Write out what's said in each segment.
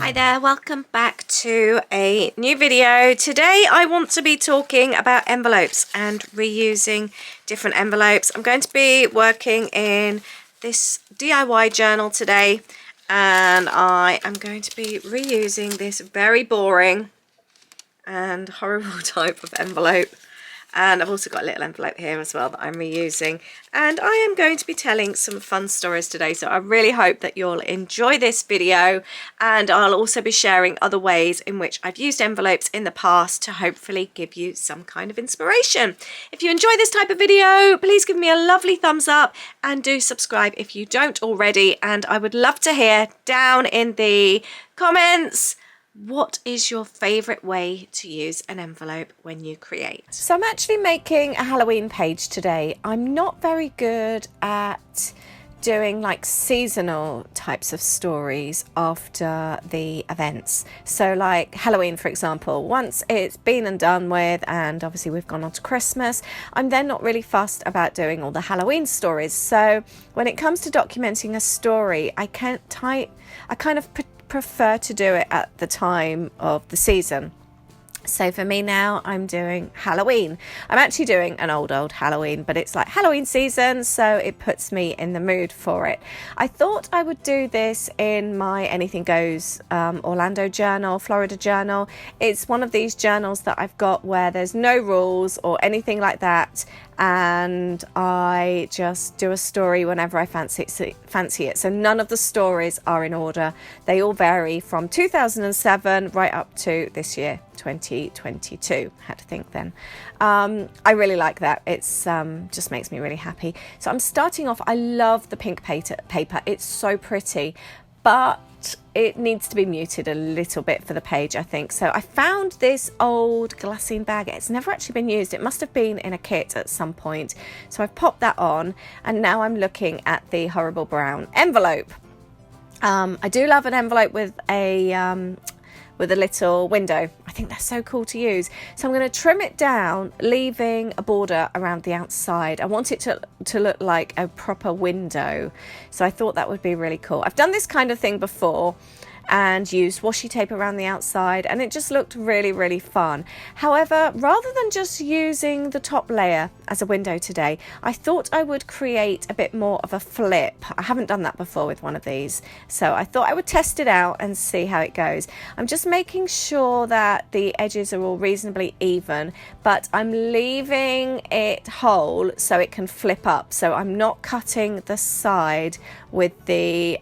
Hi there, welcome back to a new video. Today I want to be talking about envelopes and reusing different envelopes. I'm going to be working in this DIY journal today, and I am going to be reusing this very boring and horrible type of envelope. And I've also got a little envelope here as well that I'm reusing, and I am going to be telling some fun stories today, so I really hope that you'll enjoy this video. And I'll also be sharing other ways in which I've used envelopes in the past to hopefully give you some kind of inspiration. If you enjoy this type of video, please give me a lovely thumbs up and do subscribe if you don't already. And I would love to hear down in the comments, what is your favourite way to use an envelope when you create? So I'm actually making a Halloween page today. I'm not very good at doing like seasonal types of stories after the events. So like Halloween, for example, once it's been and done with, and obviously we've gone on to Christmas, I'm then not really fussed about doing all the Halloween stories. So when it comes to documenting a story, I kind of prefer to do it at the time of the season. So for me now, I'm doing Halloween. I'm actually doing an old Halloween, but it's like Halloween season, so it puts me in the mood for it. I thought I would do this in my Anything Goes Orlando journal, Florida journal. It's one of these journals that I've got where there's no rules or anything like that, and I just do a story whenever I fancy it. So none of the stories are in order. They all vary from 2007 right up to this year, 2022. Had to think then. I really like that. It's just makes me really happy. So I'm starting off. I love the pink paper. It's so pretty, but it needs to be muted a little bit for the page, I think. So I found this old glassine bag. It's never actually been used. It must have been in a kit at some point. So I've popped that on, and now I'm looking at the horrible brown envelope. I do love an envelope with a little window. I think that's so cool to use. So I'm going to trim it down, leaving a border around the outside. I want it to look like a proper window. So I thought that would be really cool. I've done this kind of thing before and used washi tape around the outside, and it just looked really, really fun. However, rather than just using the top layer as a window today, I thought I would create a bit more of a flip. I haven't done that before with one of these, so I thought I would test it out and see how it goes. I'm just making sure that the edges are all reasonably even, but I'm leaving it whole so it can flip up. So I'm not cutting the side with the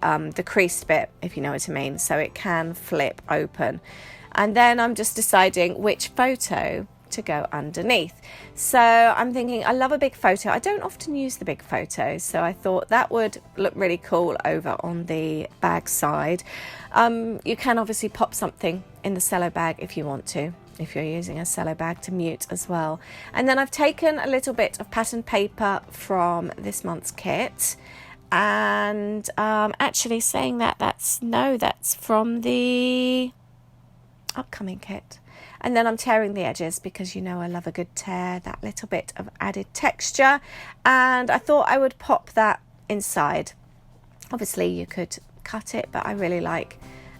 creased bit, if you know what I mean, so it can flip open. And then I'm just deciding which photo to go underneath. So I'm thinking, I love a big photo. I don't often use the big photos, so I thought that would look really cool over on the bag side. You can obviously pop something in the cello bag if you want to, if you're using a cello bag to mute as well. And then I've taken a little bit of pattern paper from this month's kit, and actually saying that's from the upcoming kit. And then I'm tearing the edges because you know I love a good tear, that little bit of added texture, and I thought I would pop that inside. Obviously you could cut it, but I really like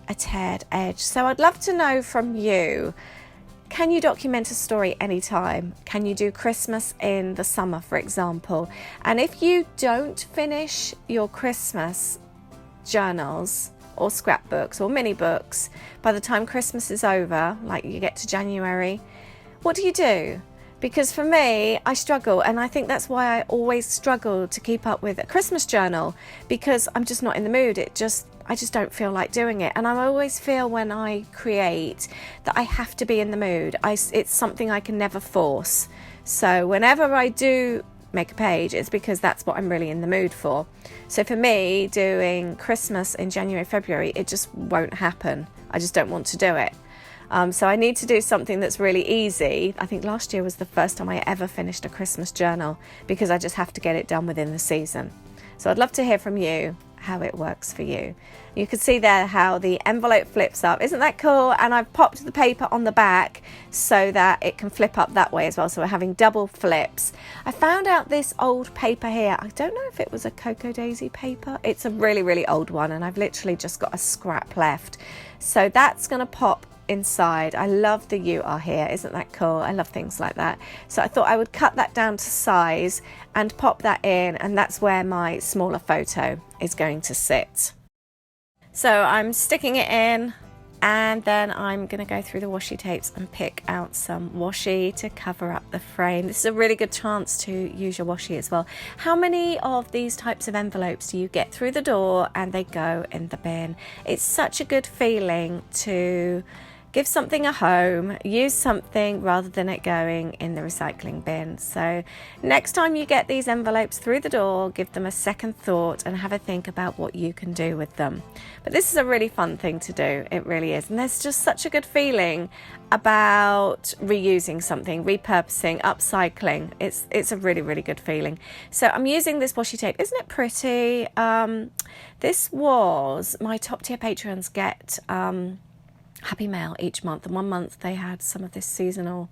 a teared edge. So I'd love to know from you, can you document a story anytime? Can you do Christmas in the summer, for example? And if you don't finish your Christmas journals or scrapbooks or mini books by the time Christmas is over, like you get to January, what do you do? Because for me, I struggle, and I think that's why I always struggle to keep up with a Christmas journal, because I'm just not in the mood. I just don't feel like doing it. And I always feel when I create that I have to be in the mood. It's something I can never force. So whenever I do make a page, it's because that's what I'm really in the mood for. So for me, doing Christmas in January, February, it just won't happen. I just don't want to do it. So I need to do something that's really easy. I think last year was the first time I ever finished a Christmas journal, because I just have to get it done within the season. So I'd love to hear from you. how it works for you. You can see there how the envelope flips up. Isn't that cool? And I've popped the paper on the back so that it can flip up that way as well. So we're having double flips. I found out this old paper here. I don't know if it was a Cocoa Daisy paper. It's a really, really old one, and I've literally just got a scrap left. So that's going to pop inside. I love the "You Are Here." Isn't that cool? I love things like that. So I thought I would cut that down to size and pop that in, and that's where my smaller photo is going to sit. So I'm sticking it in, and then I'm going to go through the washi tapes and pick out some washi to cover up the frame. This is a really good chance to use your washi as well. How many of these types of envelopes do you get through the door and they go in the bin? It's such a good feeling to give something a home, use something rather than it going in the recycling bin. So next time you get these envelopes through the door, give them a second thought and have a think about what you can do with them. But this is a really fun thing to do. It really is. And there's just such a good feeling about reusing something, repurposing, upcycling. It's a really, really good feeling. So I'm using this washi tape. Isn't it pretty? This was my top tier patrons get Happy Mail each month, and one month they had some of this seasonal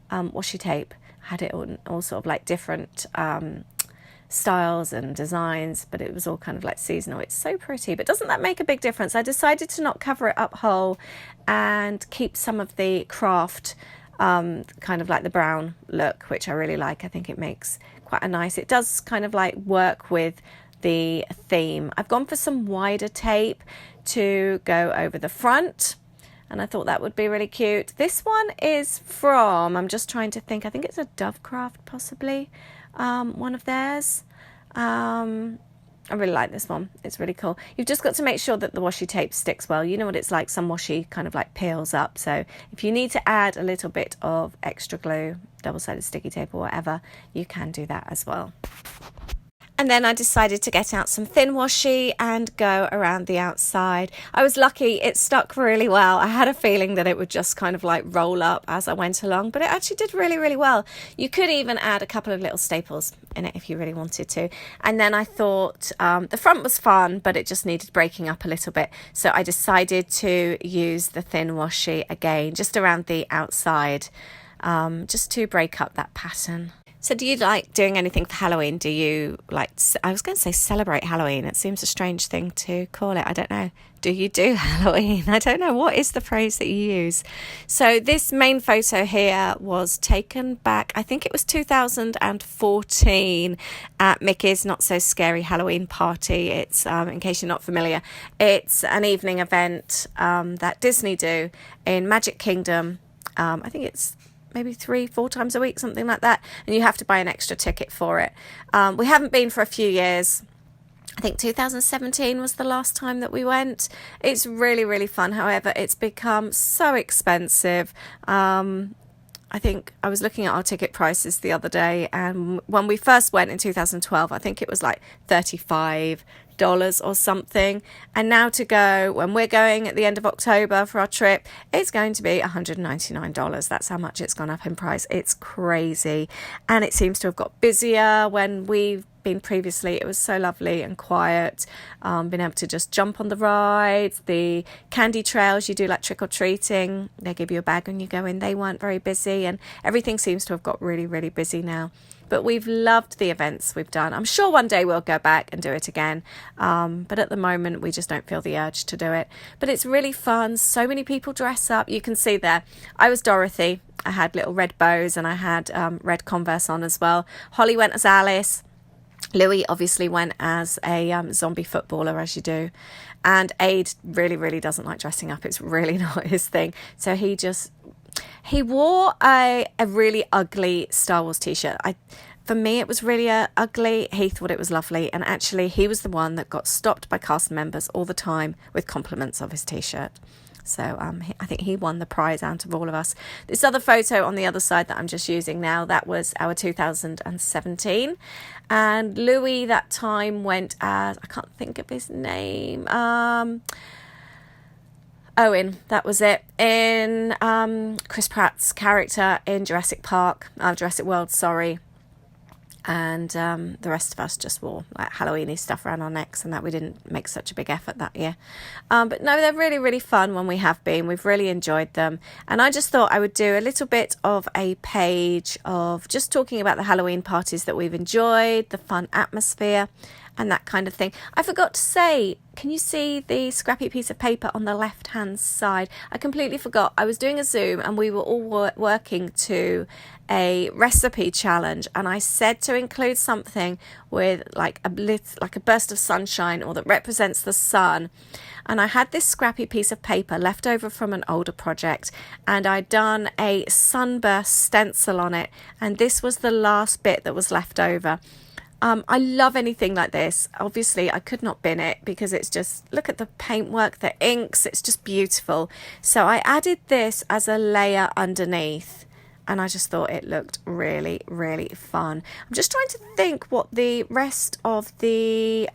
washi tape, had it all sort of like different styles and designs, but it was all kind of like seasonal. It's so pretty, but doesn't that make a big difference? I decided to not cover it up whole and keep some of the craft kind of like the brown look, which I really like. I think it makes quite a nice, it does kind of like work with the theme. I've gone for some wider tape to go over the front, and I thought that would be really cute. This one is from, I'm just trying to think, I think it's a Dovecraft possibly, one of theirs. I really like this one. It's really cool. You've just got to make sure that the washi tape sticks well. You know what it's like, some washi kind of like peels up. So if you need to add a little bit of extra glue, double-sided sticky tape or whatever, you can do that as well. And then I decided to get out some thin washi and go around the outside. I was lucky, it stuck really well. I had a feeling that it would just kind of like roll up as I went along, but it actually did really, really well. You could even add a couple of little staples in it if you really wanted to. And then I thought the front was fun, but it just needed breaking up a little bit. So I decided to use the thin washi again, just around the outside, just to break up that pattern. So do you like doing anything for Halloween? Do you like, I was going to say celebrate Halloween. It seems a strange thing to call it. I don't know. Do you do Halloween? I don't know. What is the phrase that you use? So this main photo here was taken back, I think it was 2014 at Mickey's Not So Scary Halloween Party. It's, in case you're not familiar, it's an evening event that Disney do in Magic Kingdom. I think it's maybe 3-4 times a week, something like that, and you have to buy an extra ticket for it. We haven't been for a few years. I think 2017 was the last time that we went. It's really, really fun. However, it's become so expensive. I think I was looking at our ticket prices the other day, and when we first went in 2012, I think it was like $35 or something, and now to go when we're going at the end of October for our trip, it's going to be $199. That's how much it's gone up in price. It's crazy, and it seems to have got busier. When we've been previously, it was so lovely and quiet, being able to just jump on the rides, the candy trails, you do like trick-or-treating, they give you a bag when you go in. They weren't very busy, and everything seems to have got really, really busy now. But we've loved the events we've done. I'm sure one day we'll go back and do it again. But at the moment, we just don't feel the urge to do it. But it's really fun. So many people dress up. You can see there, I was Dorothy. I had little red bows and I had red Converse on as well. Holly went as Alice. Louis obviously went as a zombie footballer, as you do. And Aid really, really doesn't like dressing up. It's really not his thing. So he wore a really ugly Star Wars t-shirt. For me, it was really ugly. He thought it was lovely. And actually, he was the one that got stopped by cast members all the time with compliments of his t-shirt. So I think he won the prize out of all of us. This other photo on the other side that I'm just using now, that was our 2017. And Louis that time went as, I can't think of his name, Owen, that was it, in Chris Pratt's character in Jurassic World, sorry. and the rest of us just wore like Halloween-y stuff around our necks, and that we didn't make such a big effort that year. But no, they're really, really fun when we have been. We've really enjoyed them, and I just thought I would do a little bit of a page of just talking about the Halloween parties that we've enjoyed, the fun atmosphere, and that kind of thing. I forgot to say, can you see the scrappy piece of paper on the left-hand side? I completely forgot. I was doing a Zoom and we were all working to a recipe challenge, and I said to include something with like a burst of sunshine or that represents the sun. And I had this scrappy piece of paper left over from an older project, and I'd done a sunburst stencil on it, and this was the last bit that was left over. I love anything like this. Obviously, I could not bin it because it's just, look at the paintwork, the inks, it's just beautiful. So I added this as a layer underneath, and I just thought it looked really, really fun. I'm just trying to think what the rest of the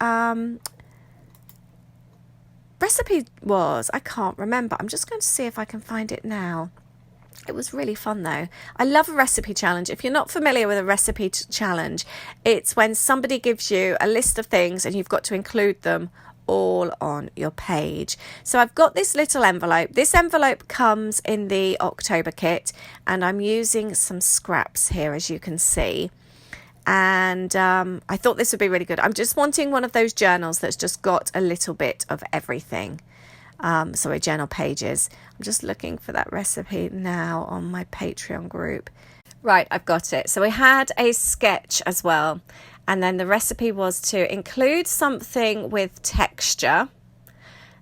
recipe was. I can't remember. I'm just going to see if I can find it now. It was really fun though. I love a recipe challenge. If you're not familiar with a recipe challenge, it's when somebody gives you a list of things and you've got to include them all on your page. So I've got this little envelope. This envelope comes in the October kit, and I'm using some scraps here, as you can see. And I thought this would be really good. I'm just wanting one of those journals that's just got a little bit of everything. Sorry, journal pages. I'm just looking for that recipe now on my Patreon group. Right, I've got it. So we had a sketch as well, and then the recipe was to include something with texture,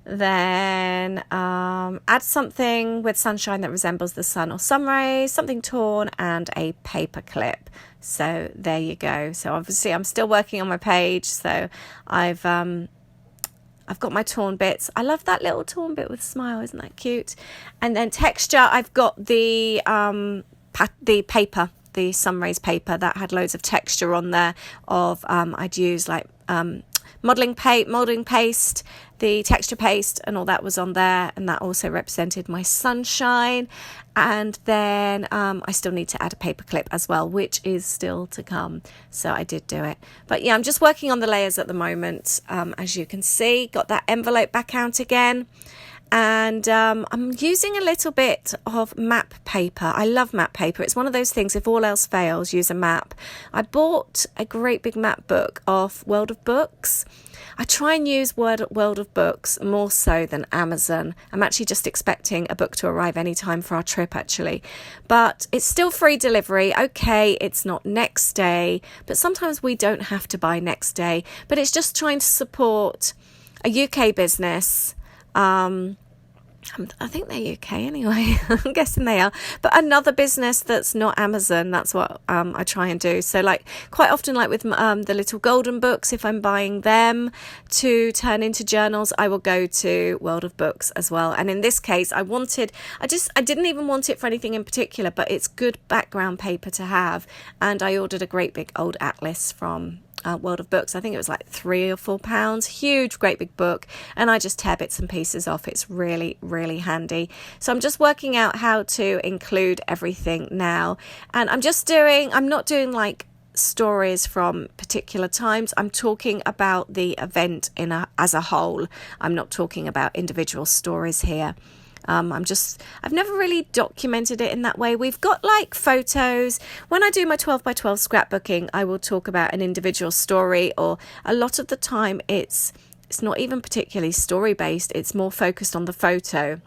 then add something with sunshine that resembles the sun or sun rays, something torn, and a paper clip. So there you go. So obviously I'm still working on my page, so I've got my torn bits. I love that little torn bit with a smile. Isn't that cute? And then texture, I've got the paper, the sun rays paper that had loads of texture on there of, I'd use like modelling paste, the texture paste, and all that was on there, and that also represented my sunshine. And then I still need to add a paper clip as well, which is still to come, so I did do it. But yeah, I'm just working on the layers at the moment. As you can see, got that envelope back out again, and I'm using a little bit of map paper. I love map paper. It's one of those things, if all else fails, use a map. I bought a great big map book off World of Books. I try and use World of Books more so than Amazon. I'm actually just expecting a book to arrive anytime for our trip, actually. But it's still free delivery. Okay, it's not next day, but sometimes we don't have to buy next day. But it's just trying to support a UK business. I think they're UK anyway. I'm guessing they are. But another business that's not Amazon, that's what I try and do. So like quite often, like with the little golden books, if I'm buying them to turn into journals, I will go to World of Books as well. And in this case, I didn't even want it for anything in particular, but it's good background paper to have. And I ordered a great big old atlas from World of Books. I think it was like £3 or £4. Huge, great big book, and I just tear bits and pieces off. It's really, really handy. So I'm just working out how to include everything now, and I'm not doing like stories from particular times. I'm talking about the event as a whole. I'm not talking about individual stories here. I've never really documented it in that way. We've got like photos. When I do my 12 by 12 scrapbooking, I will talk about an individual story, or a lot of the time it's not even particularly story based. It's more focused on the photo.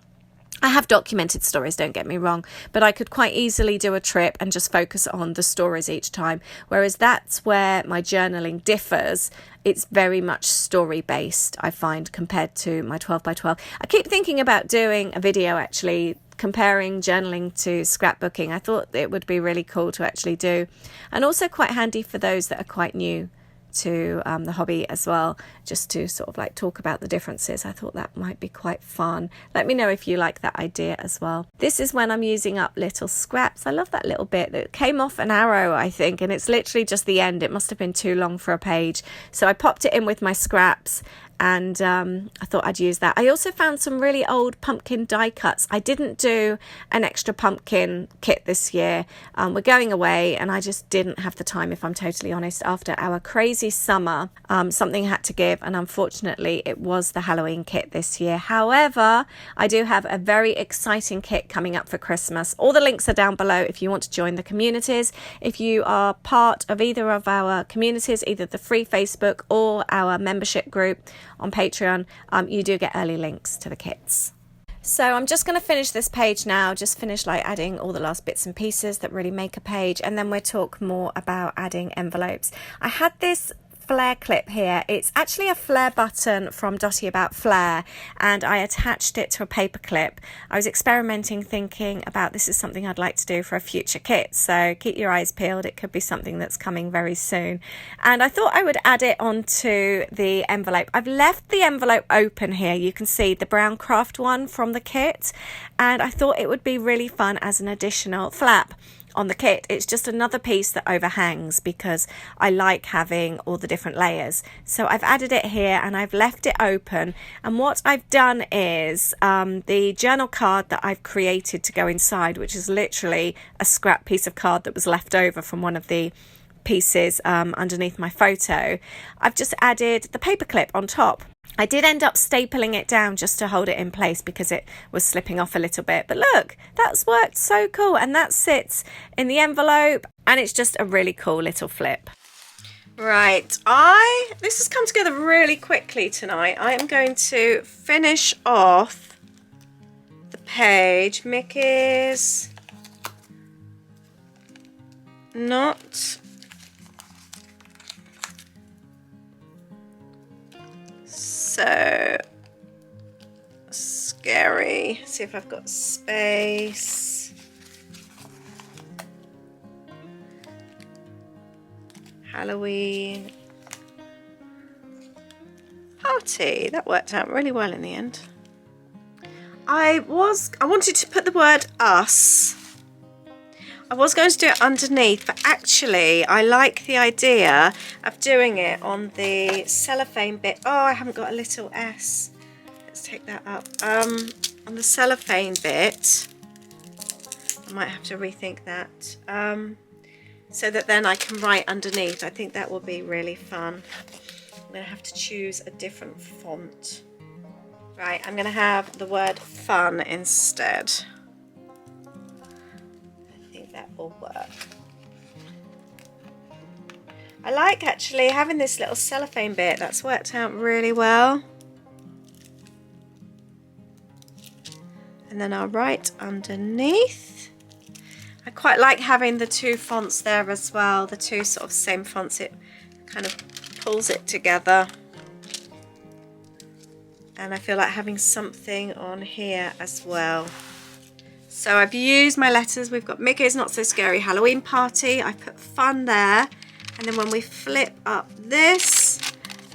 I have documented stories, don't get me wrong, but I could quite easily do a trip and just focus on the stories each time. Whereas that's where my journaling differs. It's very much story based, I find, compared to my 12 by 12. I keep thinking about doing a video actually comparing journaling to scrapbooking. I thought it would be really cool to actually do, and also quite handy for those that are quite new to the hobby as well, just to sort of like talk about the differences. I thought that might be quite fun. Let me know if you like that idea as well. This is when I'm using up little scraps. I love that little bit that came off an arrow, I think, and it's literally just the end. It must have been too long for a page, so I popped it in with my scraps, and I thought I'd use that. I also found some really old pumpkin die cuts. I didn't do an extra pumpkin kit this year. We're going away and I just didn't have the time, if I'm totally honest. After our crazy summer, something had to give, and unfortunately it was the Halloween kit this year. However, I do have a very exciting kit coming up for Christmas. All the links are down below if you want to join the communities. If you are part of either of our communities, either the free Facebook or our membership group on Patreon, you do get early links to the kits. So I'm just going to finish this page now, just finish like adding all the last bits and pieces that really make a page, and then we'll talk more about adding envelopes. I had this flare clip here. It's actually a flare button from Dotty About Flare, and I attached it to a paper clip. I was experimenting, thinking about this is something I'd like to do for a future kit, so keep your eyes peeled. It could be something that's coming very soon, and I thought I would add it onto the envelope. I've left the envelope open here. You can see the brown craft one from the kit, and I thought it would be really fun as an additional flap on the kit. It's just another piece that overhangs because I like having all the different layers. So I've added it here and I've left it open, and what I've done is the journal card that I've created to go inside, which is literally a scrap piece of card that was left over from one of the pieces underneath my photo, I've just added the paper clip on top. I did end up stapling it down just to hold it in place because it was slipping off a little bit. But look, that's worked so cool. And that sits in the envelope and it's just a really cool little flip. Right, this has come together really quickly tonight. I am going to finish off the page. Mickey's not so scary. See if I've got space. Halloween party. That worked out really well in the end. I wanted to put the word us. I was going to do it underneath, but actually I like the idea of doing it on the cellophane bit. Oh, I haven't got a little S. Let's take that up. On the cellophane bit, I might have to rethink that. So that then I can write underneath. I think that will be really fun. I'm going to have to choose a different font. Right, I'm going to have the word fun instead. That will work. I like actually having this little cellophane bit. That's worked out really well. And then I'll write underneath. I quite like having the two fonts there as well, the two sort of same fonts. It kind of pulls it together, and I feel like having something on here as well. So I've used my letters. We've got Mickey's Not So Scary Halloween Party. I put fun there. And then when we flip up this,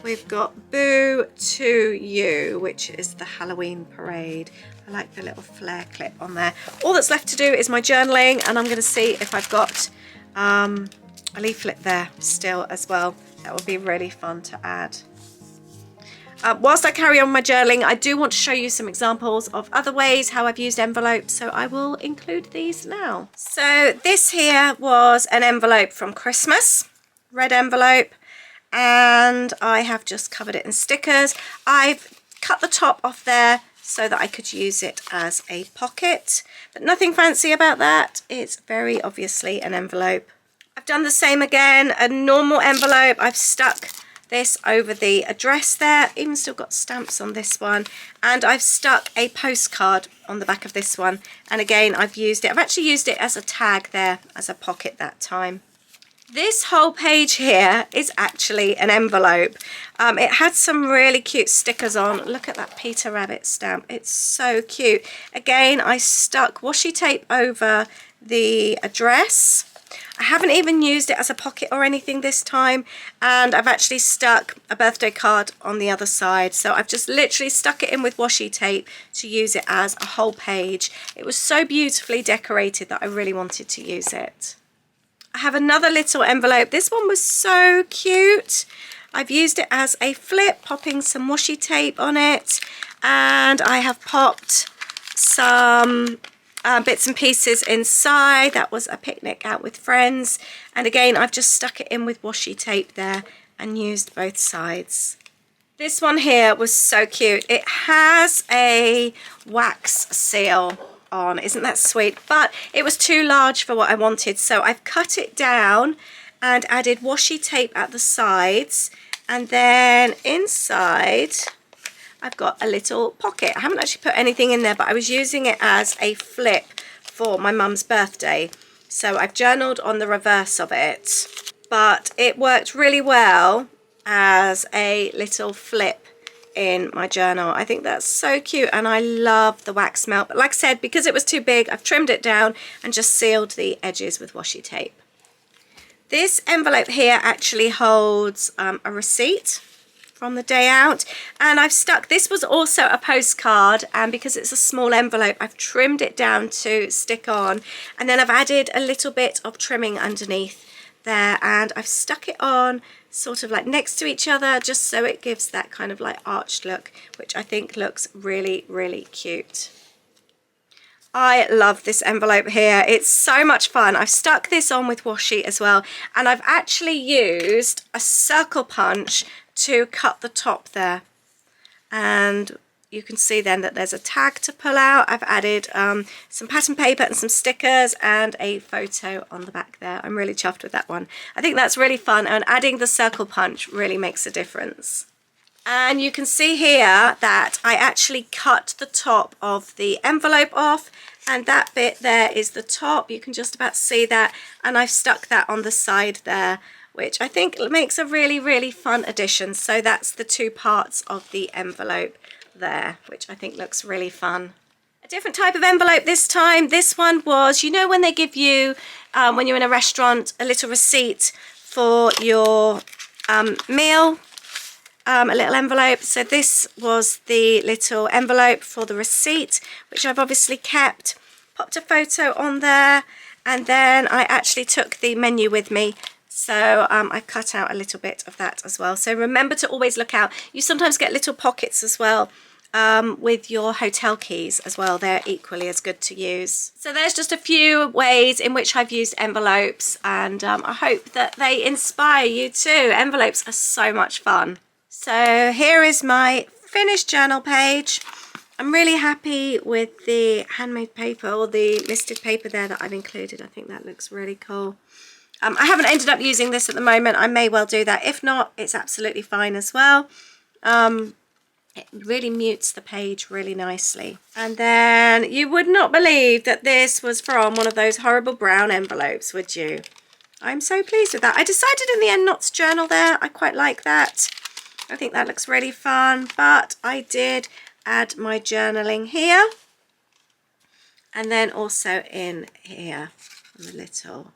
we've got Boo to You, which is the Halloween parade. I like the little flare clip on there. All that's left to do is my journaling, and I'm going to see if I've got a leaflet there still as well. That would be really fun to add. Whilst I carry on my journaling, I do want to show you some examples of other ways how I've used envelopes, so I will include these now. So this here was an envelope from Christmas, red envelope, and I have just covered it in stickers. I've cut the top off there so that I could use it as a pocket, but nothing fancy about that. It's very obviously an envelope. I've done the same again, a normal envelope. I've stuck this over the address there, even still got stamps on this one, and I've stuck a postcard on the back of this one, and again I've actually used it as a tag there, as a pocket that time. This whole page here is actually an envelope. It had some really cute stickers on. Look at that Peter Rabbit stamp, it's so cute. Again, I stuck washi tape over the address. I haven't even used it as a pocket or anything this time, and I've actually stuck a birthday card on the other side. So I've just literally stuck it in with washi tape to use it as a whole page. It was so beautifully decorated that I really wanted to use it. I have another little envelope. This one was so cute. I've used it as a flip, popping some washi tape on it, and I have popped some bits and pieces inside. That was a picnic out with friends, and again I've just stuck it in with washi tape there and used both sides. This one here was so cute. It has a wax seal on, isn't that sweet? But it was too large for what I wanted, so I've cut it down and added washi tape at the sides, and then inside I've got a little pocket. I haven't actually put anything in there, but I was using it as a flip for my mum's birthday, so I've journaled on the reverse of it, but it worked really well as a little flip in my journal. I think that's so cute, and I love the wax melt, but like I said, because it was too big, I've trimmed it down and just sealed the edges with washi tape. This envelope here actually holds a receipt from the day out, and I've stuck, this was also a postcard, and because it's a small envelope I've trimmed it down to stick on, and then I've added a little bit of trimming underneath there, and I've stuck it on sort of like next to each other, just so it gives that kind of like arched look, which I think looks really, really cute. I love this envelope here. It's so much fun. I've stuck this on with washi as well, and I've actually used a circle punch to cut the top there, and you can see then that there's a tag to pull out. I've added some pattern paper and some stickers and a photo on the back there. I'm really chuffed with that one. I think that's really fun, and adding the circle punch really makes a difference. And you can see here that I actually cut the top of the envelope off, and that bit there is the top. You can just about see that, and I've stuck that on the side there, which I think makes a really, really fun addition. So that's the two parts of the envelope there, which I think looks really fun. A different type of envelope this time. This one was, you know, when they give you when you're in a restaurant a little receipt for your meal, a little envelope. So this was the little envelope for the receipt, which I've obviously kept, popped a photo on there, and then I actually took the menu with me, so I cut out a little bit of that as well. So remember to always look out. You sometimes get little pockets as well with your hotel keys as well. They're equally as good to use. So there's just a few ways in which I've used envelopes, and I hope that they inspire you too. Envelopes are so much fun. So here is my finished journal page. I'm really happy with the handmade paper, or the listed paper there that I've included. I think that looks really cool. I haven't ended up using this at the moment. I may well do that. If not, it's absolutely fine as well. It really mutes the page really nicely. And then you would not believe that this was from one of those horrible brown envelopes, would you? I'm so pleased with that. I decided in the end not to journal there. I quite like that. I think that looks really fun, but I did add my journaling here, and then also in here on the little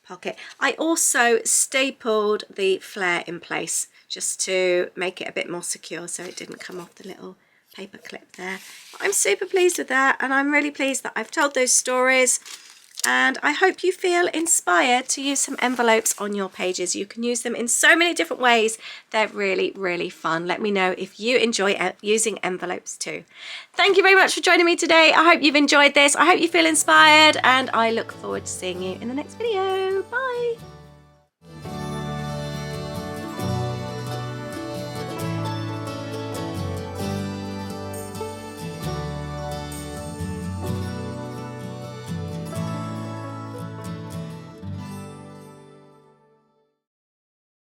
pocket. I also stapled the flare in place just to make it a bit more secure, so it didn't come off the little paper clip there. But I'm super pleased with that, and I'm really pleased that I've told those stories, and I hope you feel inspired to use some envelopes on your pages. You can use them in so many different ways. They're really, really fun. Let me know if you enjoy using envelopes too. Thank you very much for joining me today. I hope you've enjoyed this. I hope you feel inspired, and I look forward to seeing you in the next video. Bye.